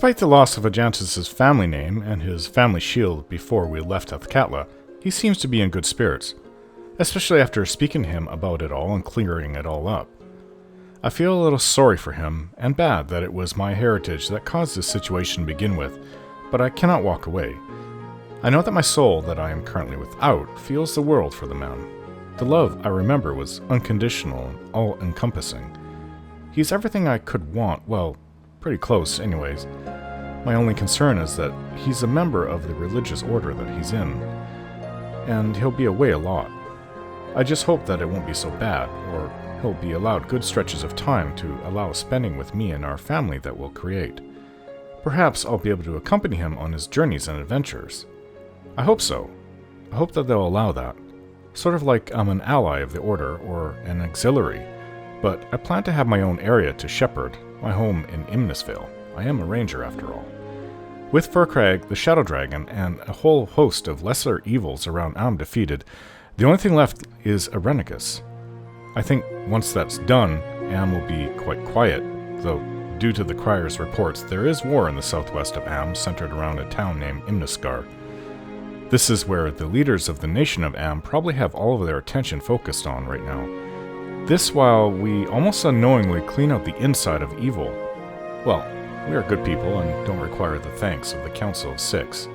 Despite the loss of Ajantis' family name and his family shield before we left Athkatla, he seems to be in good spirits, especially after speaking to him about it all and clearing it all up. I feel a little sorry for him, and bad that it was my heritage that caused this situation to begin with, but I cannot walk away. I know that my soul, that I am currently without, feels the world for the man. The love, I remember, was unconditional and all-encompassing. He's everything I could want, well, pretty close anyways. My only concern is that he's a member of the religious order that he's in, and he'll be away a lot. I just hope that it won't be so bad, or he'll be allowed good stretches of time to allow spending with me and our family that we'll create. Perhaps I'll be able to accompany him on his journeys and adventures. I hope so. I hope that they'll allow that. Sort of like I'm an ally of the Order, or an auxiliary, but I plan to have my own area to shepherd, my home in Imnisvale. I am a ranger after all. With Furcrag, the Shadow Dragon, and a whole host of lesser evils around Am defeated, the only thing left is Irenicus. I think once that's done, Am will be quite quiet, though due to the Crier's reports, there is war in the southwest of Am, centered around a town named Imniskar. This is where the leaders of the nation of Am probably have all of their attention focused on right now. This while we almost unknowingly clean out the inside of evil. Well, we are good people and don't require the thanks of the Council of Six.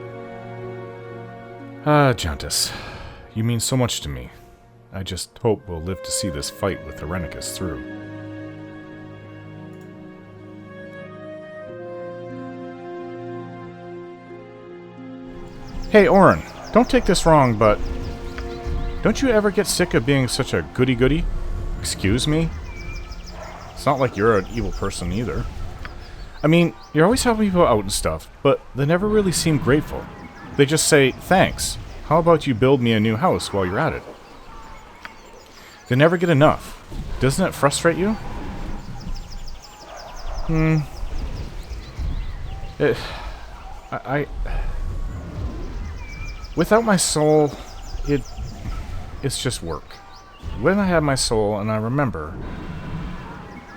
Jantis, you mean so much to me. I just hope we'll live to see this fight with Irenicus through. Hey, Orin, don't take this wrong, but don't you ever get sick of being such a goody-goody? Excuse me? It's not like you're an evil person either. I mean, you're always helping people out and stuff, but they never really seem grateful. They just say, thanks. How about you build me a new house while you're at it? They never get enough. Doesn't it frustrate you? Without my soul, it's just work. When I have my soul and I remember,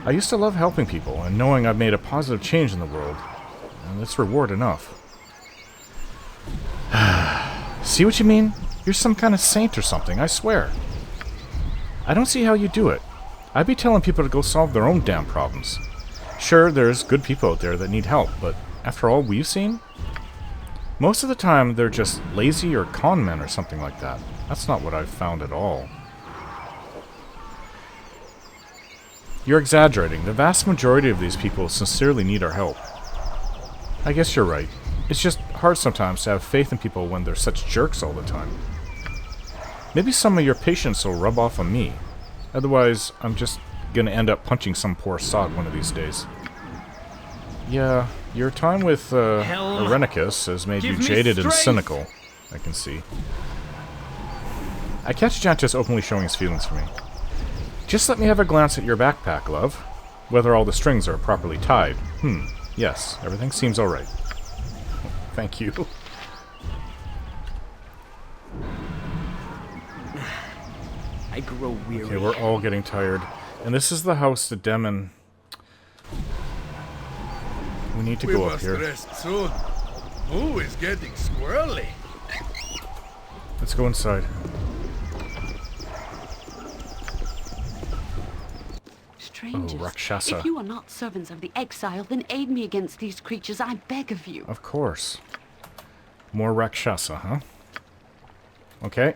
I used to love helping people and knowing I've made a positive change in the world, and it's reward enough. See what you mean? You're some kind of saint or something, I swear. I don't see how you do it. I'd be telling people to go solve their own damn problems. Sure, there's good people out there that need help, but after all we've seen, most of the time they're just lazy or con men or something like that. That's not what I've found at all. You're exaggerating. The vast majority of these people sincerely need our help. I guess you're right. It's just hard sometimes to have faith in people when they're such jerks all the time. Maybe some of your patience will rub off on me. Otherwise, I'm just gonna end up punching some poor sod one of these days. Yeah, your time with Irenicus has made you jaded and cynical, I can see. I catch Jantis openly showing his feelings for me. Just let me have a glance at your backpack, love. Whether all the strings are properly tied. Yes, everything seems alright. Thank you. I grow weary. Okay, we're all getting tired. And this is the house that Demin... We need to go up here. Rest soon. Ooh, it's getting squirrely. Let's go inside. Strangers, Rakshasa. if you are not servants of the exile, then aid me against these creatures, I beg of you. Of course. More Rakshasa, huh? Okay.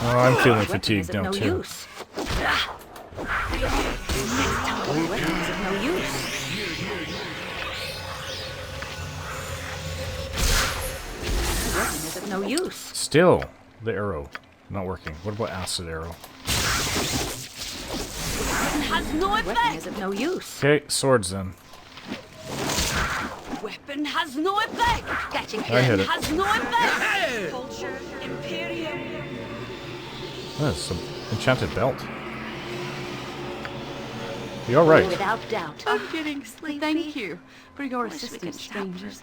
Oh, I'm feeling fatigued now, too. No use. Still, the arrow not working. What about acid arrow? Has no effect. No use. Okay, swords then. Weapon has no effect. Catching I hit it. has no effect. Culture, Imperium. That's some enchanted belt. You all right? Without doubt. I'm getting sleepy. Thank you for your assistance, strangers.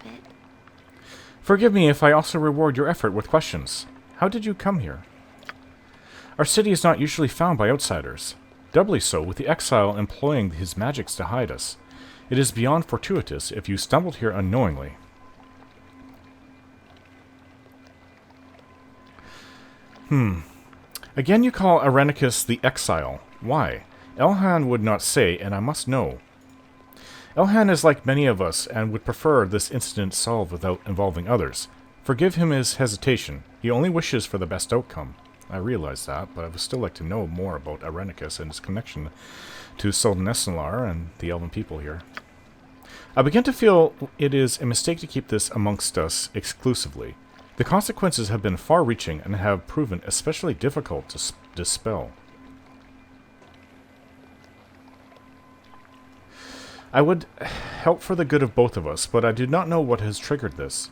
Forgive me if I also reward your effort with questions. How did you come here? Our city is not usually found by outsiders. Doubly so with the exile employing his magics to hide us. It is beyond fortuitous if you stumbled here unknowingly. Again you call Irenicus the exile. Why? Elhan would not say, and I must know. Elhan is like many of us, and would prefer this incident solved without involving others. Forgive him his hesitation. He only wishes for the best outcome. I realize that, but I would still like to know more about Irenicus and his connection to Suldanessellar and the elven people here. I begin to feel it is a mistake to keep this amongst us exclusively. The consequences have been far-reaching and have proven especially difficult to dispel. I would help for the good of both of us, but I do not know what has triggered this.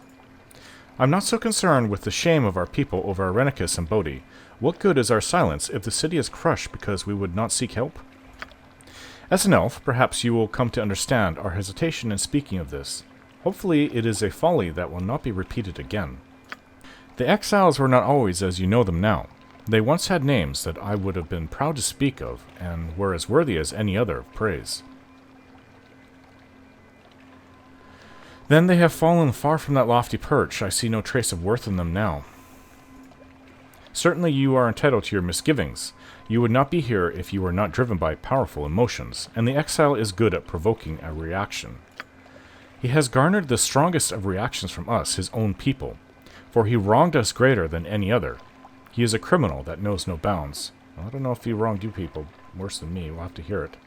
I'm not so concerned with the shame of our people over Irenicus and Bodhi. What good is our silence if the city is crushed because we would not seek help? As an elf, perhaps you will come to understand our hesitation in speaking of this. Hopefully it is a folly that will not be repeated again. The exiles were not always as you know them now. They once had names that I would have been proud to speak of, and were as worthy as any other of praise. Then they have fallen far from that lofty perch. I see no trace of worth in them now. Certainly you are entitled to your misgivings. You would not be here if you were not driven by powerful emotions, and the exile is good at provoking a reaction. He has garnered the strongest of reactions from us, his own people, for he wronged us greater than any other. He is a criminal that knows no bounds. Well, I don't know if he wronged you people worse than me. We'll have to hear it.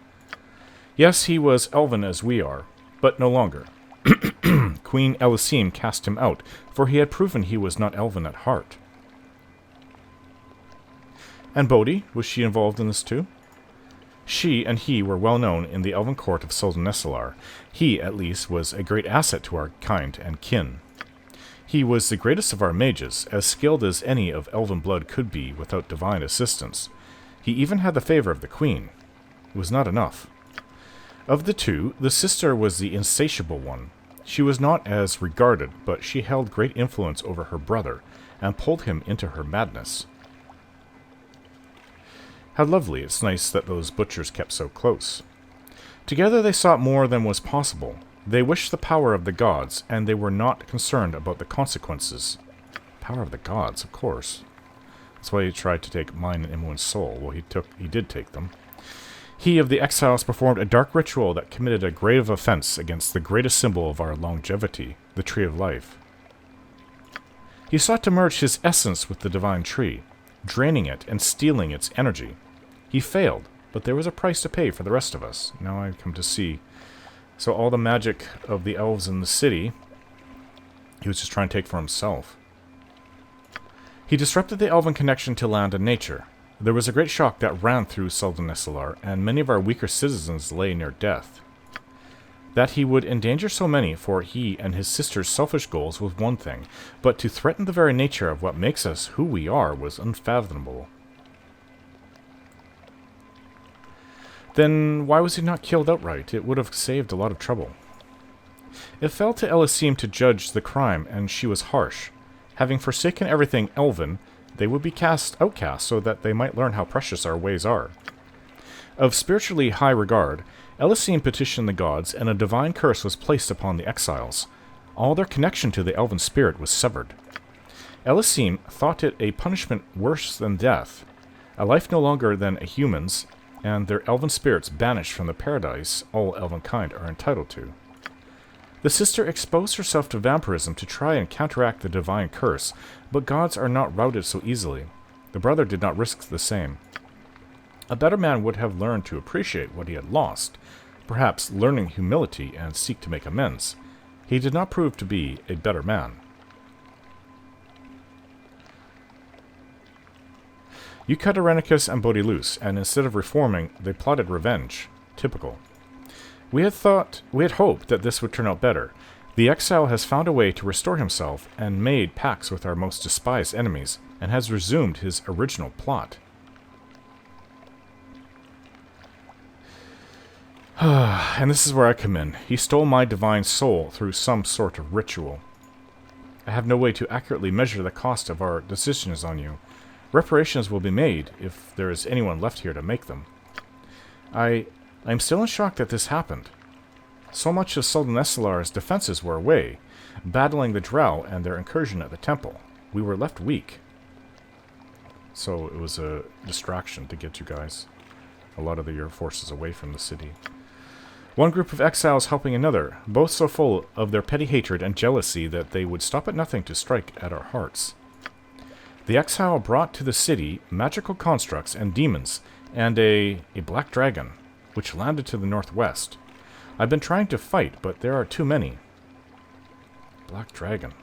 Yes, he was elven as we are, but no longer. Queen Elisim cast him out, for he had proven he was not elven at heart. And Bodhi, was she involved in this too? She and he were well known in the elven court of Suldanessellar. He, at least, was a great asset to our kind and kin. He was the greatest of our mages, as skilled as any of elven blood could be without divine assistance. He even had the favor of the queen. It was not enough. Of the two, the sister was the insatiable one. She was not as regarded, but she held great influence over her brother, and pulled him into her madness. How lovely, it's nice that those butchers kept so close. Together they sought more than was possible. They wished the power of the gods, and they were not concerned about the consequences. Power of the gods, of course. That's why he tried to take mine and Imoen's soul. Well, he did take them. He of the exiles performed a dark ritual that committed a grave offense against the greatest symbol of our longevity, the Tree of Life. He sought to merge his essence with the divine tree, draining it and stealing its energy. He failed, but there was a price to pay for the rest of us. Now I come to see. So all the magic of the elves in the city, he was just trying to take for himself. He disrupted the elven connection to land and nature. There was a great shock that ran through Suldanessellar, and many of our weaker citizens lay near death. That he would endanger so many for he and his sister's selfish goals was one thing, but to threaten the very nature of what makes us who we are was unfathomable. Then why was he not killed outright? It would have saved a lot of trouble. It fell to Elisim to judge the crime, and she was harsh. Having forsaken everything elven, they would be outcast so that they might learn how precious our ways are. Of spiritually high regard, Elisim petitioned the gods, and a divine curse was placed upon the exiles. All their connection to the elven spirit was severed. Elisim thought it a punishment worse than death, a life no longer than a human's, and their elven spirits banished from the paradise all elvenkind are entitled to. The sister exposed herself to vampirism to try and counteract the divine curse, but gods are not routed so easily. The brother did not risk the same. A better man would have learned to appreciate what he had lost, perhaps learning humility and seek to make amends. He did not prove to be a better man. You cut Irenicus and Bodhi loose, and instead of reforming, they plotted revenge. Typical. We had hoped that this would turn out better. The exile has found a way to restore himself, and made pacts with our most despised enemies, and has resumed his original plot. And this is where I come in. He stole my divine soul through some sort of ritual. I have no way to accurately measure the cost of our decisions on you. Reparations will be made, if there is anyone left here to make them. I'm still in shock that this happened. So much of Suldanessellar's defenses were away, battling the Drow and their incursion at the temple. We were left weak. So it was a distraction to get you guys, a lot of your forces away from the city. One group of exiles helping another, both so full of their petty hatred and jealousy that they would stop at nothing to strike at our hearts. The exile brought to the city magical constructs and demons, and a black dragon, which landed to the northwest. I've been trying to fight, but there are too many. Black dragon.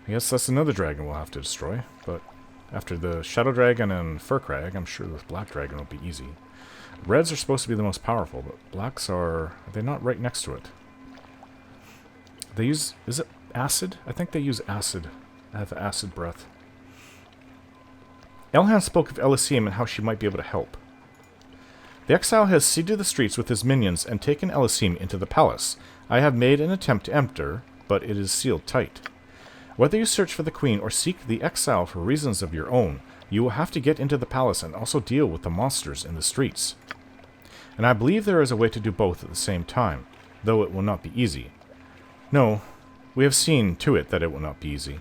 I guess that's another dragon we'll have to destroy, but after the Shadow Dragon and Fur Crag, I'm sure the Black Dragon will be easy. Reds are supposed to be the most powerful, but blacks are they not right next to it? They use, is it acid? I think they use acid. I have acid breath. Elhan spoke of Elysium and how she might be able to help. The exile has seeded the streets with his minions and taken Elysium into the palace. I have made an attempt to enter, but it is sealed tight. Whether you search for the queen or seek the exile for reasons of your own, you will have to get into the palace and also deal with the monsters in the streets. And I believe there is a way to do both at the same time, though it will not be easy. No, we have seen to it that it will not be easy.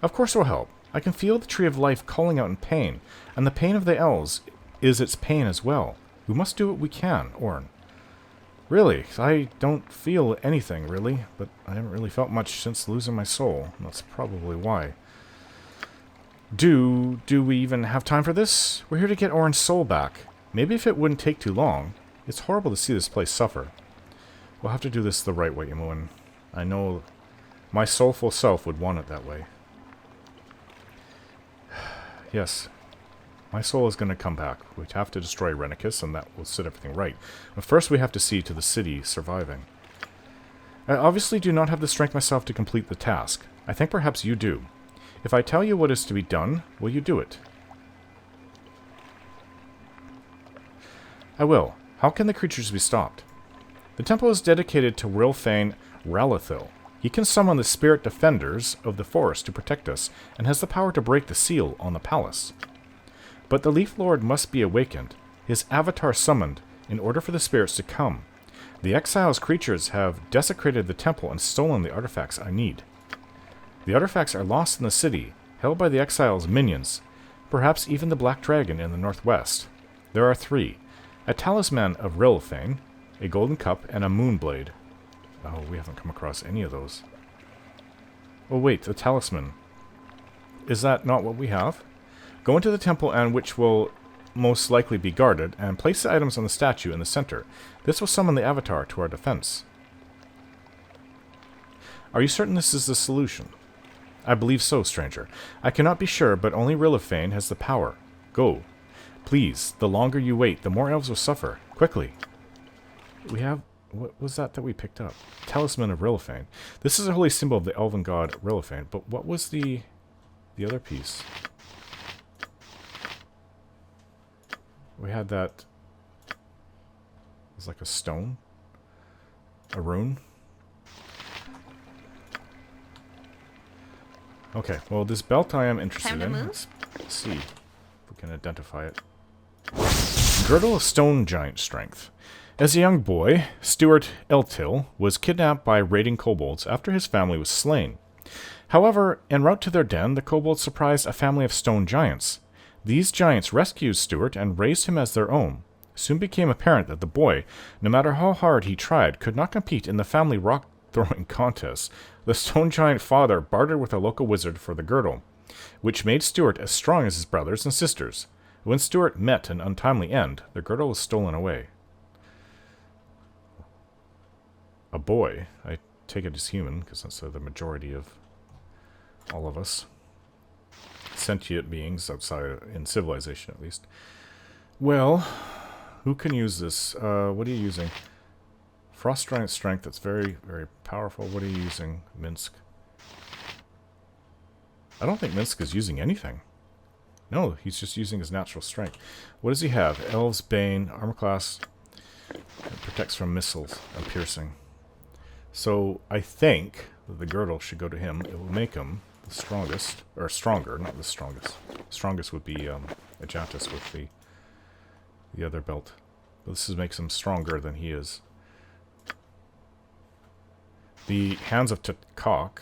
Of course it will help. I can feel the Tree of Life calling out in pain, and the pain of the elves is its pain as well. We must do what we can, Orn. Really, I don't feel anything, really, but I haven't really felt much since losing my soul. That's probably why. Do we even have time for this? We're here to get Orn's soul back. Maybe if it wouldn't take too long. It's horrible to see this place suffer. We'll have to do this the right way, Imoen. I know my soulful self would want it that way. Yes. My soul is going to come back. We'd have to destroy Irenicus, and that will set everything right. But first we have to see to the city surviving. I obviously do not have the strength myself to complete the task. I think perhaps you do. If I tell you what is to be done, will you do it? I will. How can the creatures be stopped? The temple is dedicated to Rilfane Ralathil. He can summon the spirit defenders of the forest to protect us, and has the power to break the seal on the palace. But the Leaf Lord must be awakened, his avatar summoned, in order for the spirits to come. The exile's creatures have desecrated the temple and stolen the artifacts I need. The artifacts are lost in the city, held by the exile's minions, perhaps even the Black Dragon in the northwest. There are 3. A talisman of Rilfane, a golden cup, and a moonblade. Oh, we haven't come across any of those. Oh wait, the talisman. Is that not what we have? Go into the temple, and which will most likely be guarded, and place the items on the statue in the center. This will summon the avatar to our defense. Are you certain this is the solution? I believe so, stranger. I cannot be sure, but only Rilfane has the power. Go. Please, the longer you wait, the more elves will suffer. Quickly. We have... What was that we picked up? Talisman of Rilfane. This is a holy symbol of the elven god Rilfane, but what was the other piece? We had that... It was like a stone? A rune? Okay, well this belt I am interested in. Let's see if we can identify it. Girdle of Stone Giant Strength. As a young boy, Stuart Eltil was kidnapped by raiding kobolds after his family was slain. However, en route to their den, the kobolds surprised a family of stone giants. These giants rescued Stuart and raised him as their own. Soon became apparent that the boy, no matter how hard he tried, could not compete in the family rock-throwing contests. The stone giant father bartered with a local wizard for the girdle, which made Stuart as strong as his brothers and sisters. When Stuart met an untimely end, the girdle was stolen away. A boy. I take it as human, because that's the majority of all of us. Sentient beings outside, in civilization at least. Well, who can use this? What are you using? Frost Giant Strength, that's very, very powerful. What are you using? Minsk. I don't think Minsk is using anything. No, he's just using his natural strength. What does he have? Elves, Bane, armor class. It protects from missiles and piercing. So I think that the girdle should go to him. It will make him the strongest, or stronger, not the strongest. Strongest would be Ajatus with the other belt. This makes him stronger than he is. The Hands of Tukok,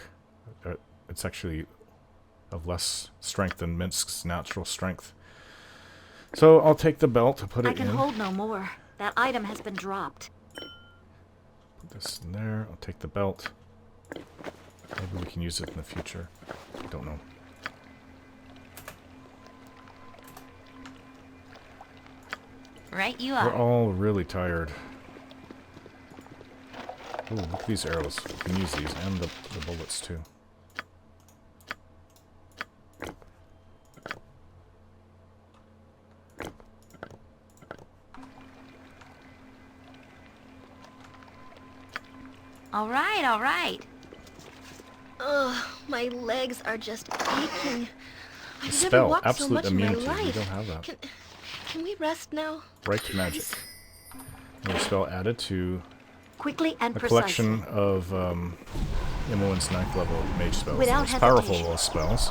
it's actually of less strength than Minsk's natural strength. So I'll take the belt to put it in. I can hold no more. That item has been dropped. Put this in there. I'll take the belt. Maybe we can use it in the future. I don't know. Right you We're are. all really tired. Ooh, look at these arrows. We can use these and the bullets too. All right, all right. Ugh, my legs are just aching. I've never Spell, walked so absolute much in my immunity. We life. don't have that. Can we rest now? Bright magic. Another spell added to Quickly and a precisely. collection of Imoen's 9th level mage spells. Without The most powerful hesitation. of those spells.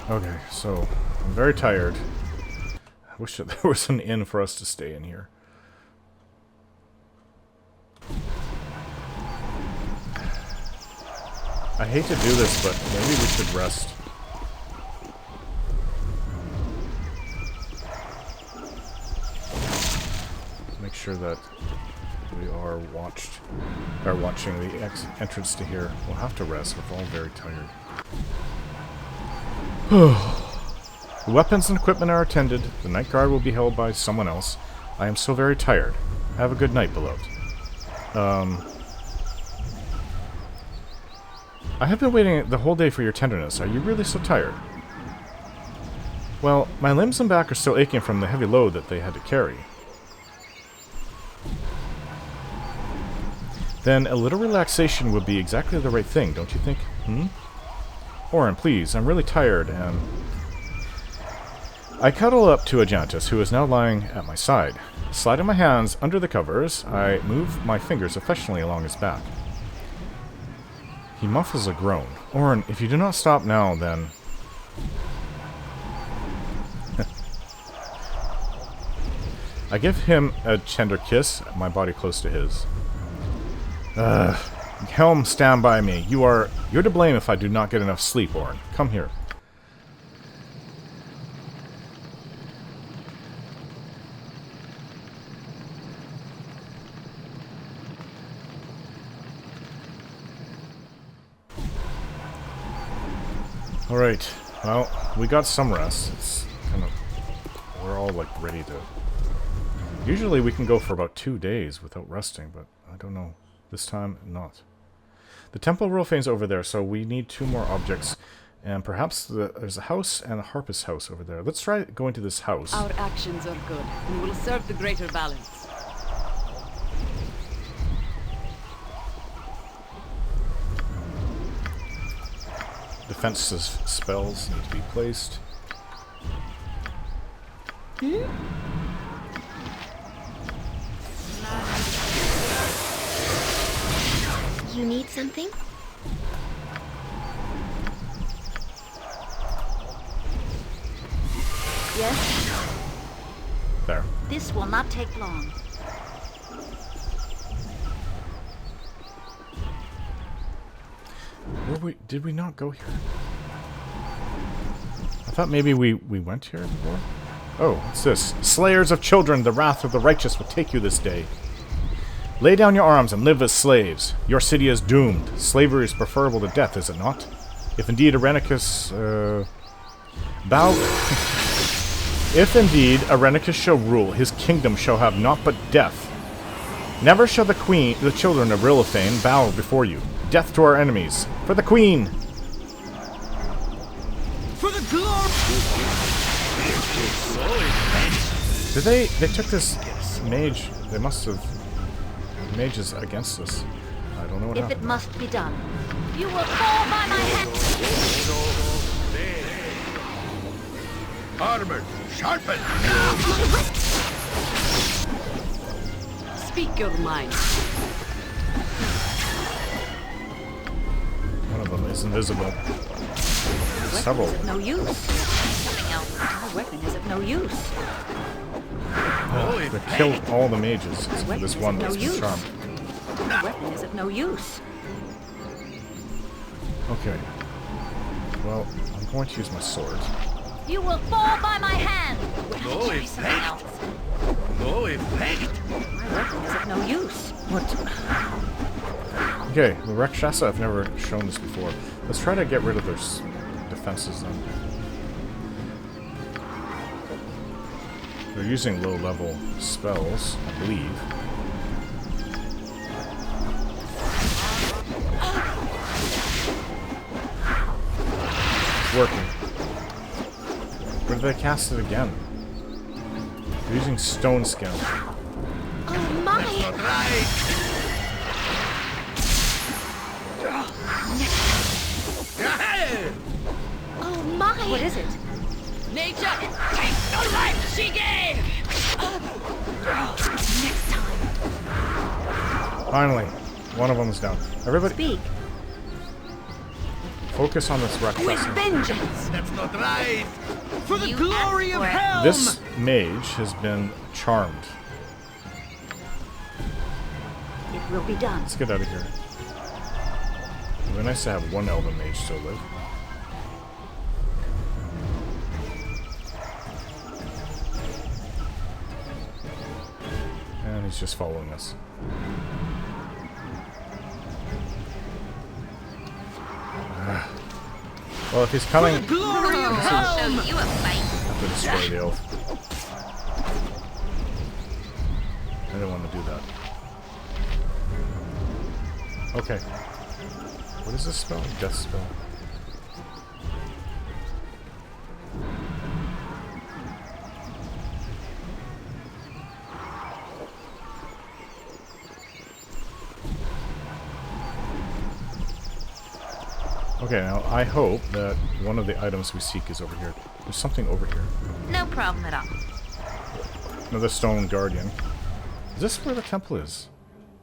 Okay, so I'm very tired. I wish that there was an inn for us to stay in here. I hate to do this, but maybe we should rest. Make sure that we are watching the entrance to here. We'll have to rest. We're all very tired. The weapons and equipment are attended. The night guard will be held by someone else. I am so very tired. Have a good night, beloved. I have been waiting the whole day for your tenderness. Are you really so tired? Well, my limbs and back are still aching from the heavy load that they had to carry. Then a little relaxation would be exactly the right thing, don't you think? Orin, please, I'm really tired, and... I cuddle up to Ajantis, who is now lying at my side. Sliding my hands under the covers, I move my fingers affectionately along his back. He muffles a groan. Orin, if you do not stop now, then... I give him a tender kiss, my body close to his. Helm, stand by me. You're to blame if I do not get enough sleep, Orin. Come here. Alright, well, we got some rest. It's kind of... We're all, like, ready to... Usually we can go for about 2 days without resting, but I don't know. This time, not. The Temple Rolfane's over there, so we need 2 more objects. And perhaps there's a house and a harpist house over there. Let's try going to this house. Our actions are good and will serve the greater balance. Defensive spells need to be placed. You need something? Yes? There. This will not take long. Did we not go here? I thought maybe we went here before. Oh, what's this? Slayers of children, the wrath of the righteous will take you this day. Lay down your arms and live as slaves. Your city is doomed. Slavery is preferable to death, is it not? If indeed Irenicus, If indeed Irenicus shall rule, his kingdom shall have naught but death. Never shall the children of Rilithane bow before you. Death to our enemies. For the queen! For the glory! They took this mage, they must have... Mages against us. I don't know what If happened. it must be done, you will fall by my hand. Armored, sharpened. Speak your mind. One of them is invisible. Several. No use. else. My weapon is of no use. They killed all the mages except for this one that's been charmed. My weapon is of no use. Okay. Well, I'm going to use my sword. You will fall by my hand. No Try something effect. else. No effect. My weapon is of no use. What? Okay, the Rakshasa, I've never shown this before. Let's try to get rid of their defenses then. They're using low-level spells, I believe. It's working. Where did they cast it again? They're using stone skin. Oh my! Not right. Oh my! What is it? Nature, take the life she gave! Next time. Finally, one of them is down. Everybody, Speak. focus on this With Rakshasa. vengeance! That's not right. For the You glory asked of for it. hell! This mage has been charmed. It will be done. Let's get out of here. It would be nice to have one elven mage still live. And he's just following us. Ah. Well, if he's coming, I Glory of I'll hell! show you a fight. have to destroy the elf. I didn't want to do that. Okay. What is this spell? Death spell. Okay, now I hope that one of the items we seek is over here. There's something over here. No problem at all. Another stone guardian. Is this where the temple is?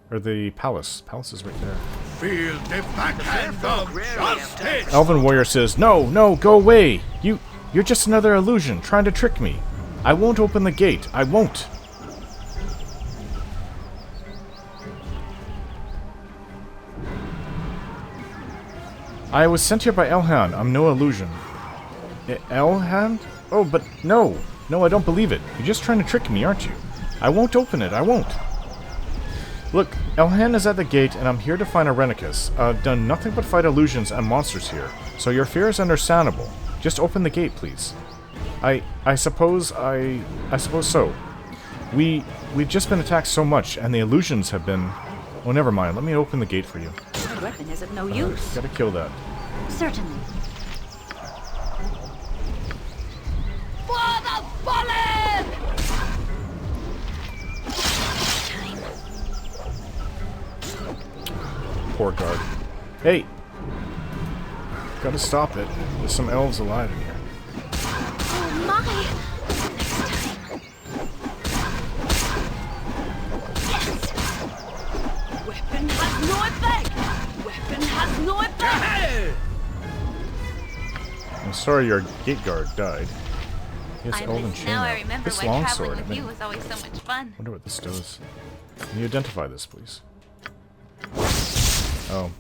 Or the palace? Palace is right there. Feel the backhand of justice. Elven warrior says, "No, no, go away! You're just another illusion, trying to trick me. I won't open the gate. I won't." I was sent here by Elhan. I'm no illusion. Elhan? Oh, but no. No, I don't believe it. You're just trying to trick me, aren't you? I won't open it. I won't. Look, Elhan is at the gate, and I'm here to find Irenicus. I've done nothing but fight illusions and monsters here, so your fear is understandable. Just open the gate, please. I suppose so. We've just been attacked so much, and the illusions have been... Oh, never mind. Let me open the gate for you. My weapon is of no use. Gotta kill that. Certainly. For the fallen! Poor guard. Hey! Gotta stop it. There's some elves alive in here. Oh my! Next time. Yes! Weapon has no effect! Weapon has no effect! I'm sorry your gate guard died. Yes, I elven miss now I chainmail. remember This why longsword. traveling with you was always so much fun. Wonder what this does. Can you identify this, please? Oh.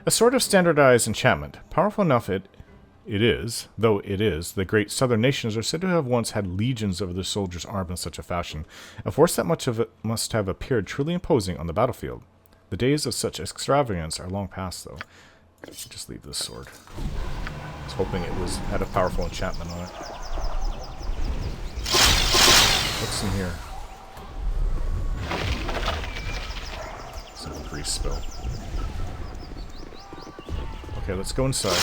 A sort of standardized enchantment. Powerful enough it is, though it is, the great southern nations are said to have once had legions of their soldiers armed in such a fashion. A force that much of it must have appeared truly imposing on the battlefield. The days of such extravagance are long past, though. Just leave this sword. I was hoping it had a powerful enchantment on it. What's in here? Simple grease spill. Okay, let's go inside.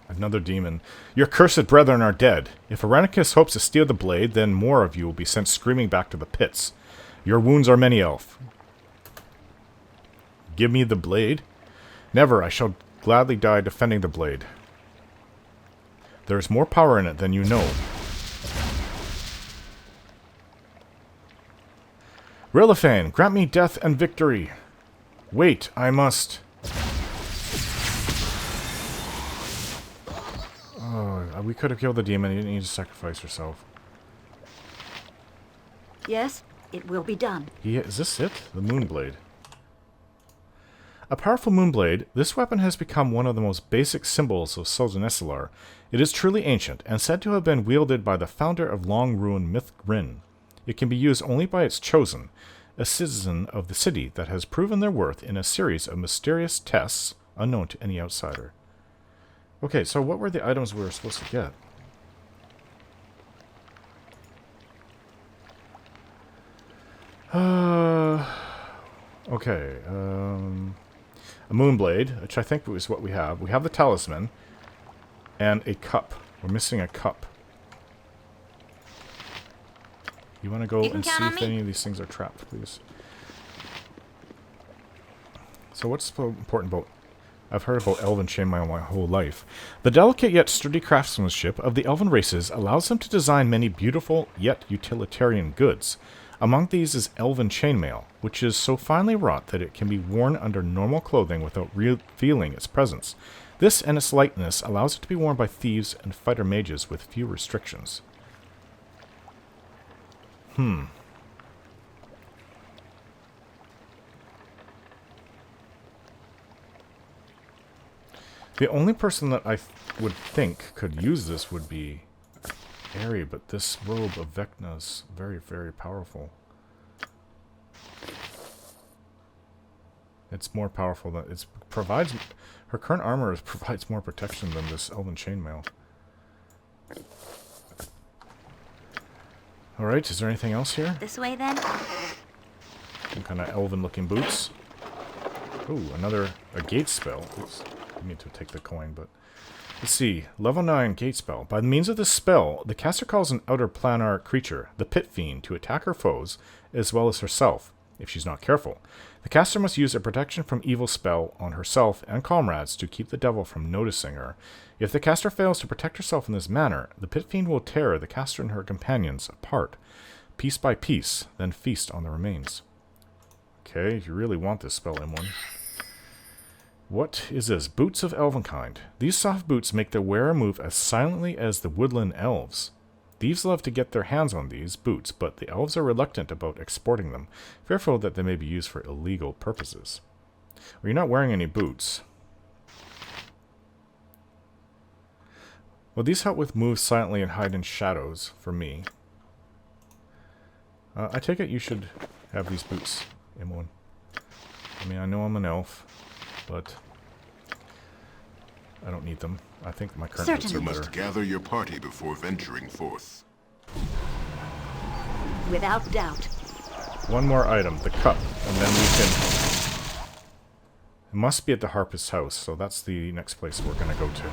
Another demon. Your cursed brethren are dead. If Irenicus hopes to steal the blade, then more of you will be sent screaming back to the pits. Your wounds are many, elf. Give me the blade? Never. I shall gladly die defending the blade. There is more power in it than you know. Relifane, grant me death and victory. Wait, I must. Oh, we could have killed the demon. You didn't need to sacrifice yourself. Yes, it will be done. Is this it? The Moonblade. A powerful Moonblade, this weapon has become one of the most basic symbols of Suldanessellar. It is truly ancient, and said to have been wielded by the founder of Long Ruin Myth-Grin. It can be used only by its chosen, a citizen of the city that has proven their worth in a series of mysterious tests unknown to any outsider. Okay, so what were the items we were supposed to get? Okay, a Moonblade, which I think was what we have. We have the talisman, and a cup. We're missing a cup. You want to go and see if any of these things are trapped, please? So what's so important about... I've heard about elven chainmail my whole life. The delicate yet sturdy craftsmanship of the elven races allows them to design many beautiful yet utilitarian goods. Among these is elven chainmail, which is so finely wrought that it can be worn under normal clothing without revealing its presence. This and its lightness allows it to be worn by thieves and fighter mages with few restrictions. The only person that I would think could use this would be Airy, but this robe of Vecna is very, very powerful. It's more powerful than... it provides... her current armor provides more protection than this elven chainmail. Alright, is there anything else here? This way, then? Some kind of elven-looking boots. Ooh, a gate spell. Oops, I need to take the coin, but... Let's see. Level 9 gate spell. By the means of this spell, the caster calls an outer planar creature, the Pit Fiend, to attack her foes, as well as herself, if she's not careful. The caster must use a protection from evil spell on herself and comrades to keep the devil from noticing her. If the caster fails to protect herself in this manner, the Pit Fiend will tear the caster and her companions apart, piece by piece, then feast on the remains. Okay, you really want this spell, M1. What is this? Boots of Elvenkind. These soft boots make their wearer move as silently as the woodland elves. Thieves love to get their hands on these boots, but the elves are reluctant about exporting them, fearful that they may be used for illegal purposes. Well, you're not wearing any boots. Well, these help with move silently and hide in shadows, for me. I take it you should have these boots, M1. I mean, I know I'm an elf, but I don't need them. I think my current boots are better. You must gather your party before venturing forth. Without doubt. One more item, the cup, and then we can... It must be at the harpist's house, so that's the next place we're going to go to.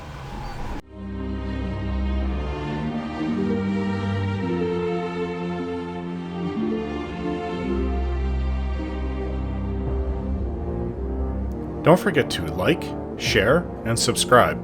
Don't forget to like, share, and subscribe.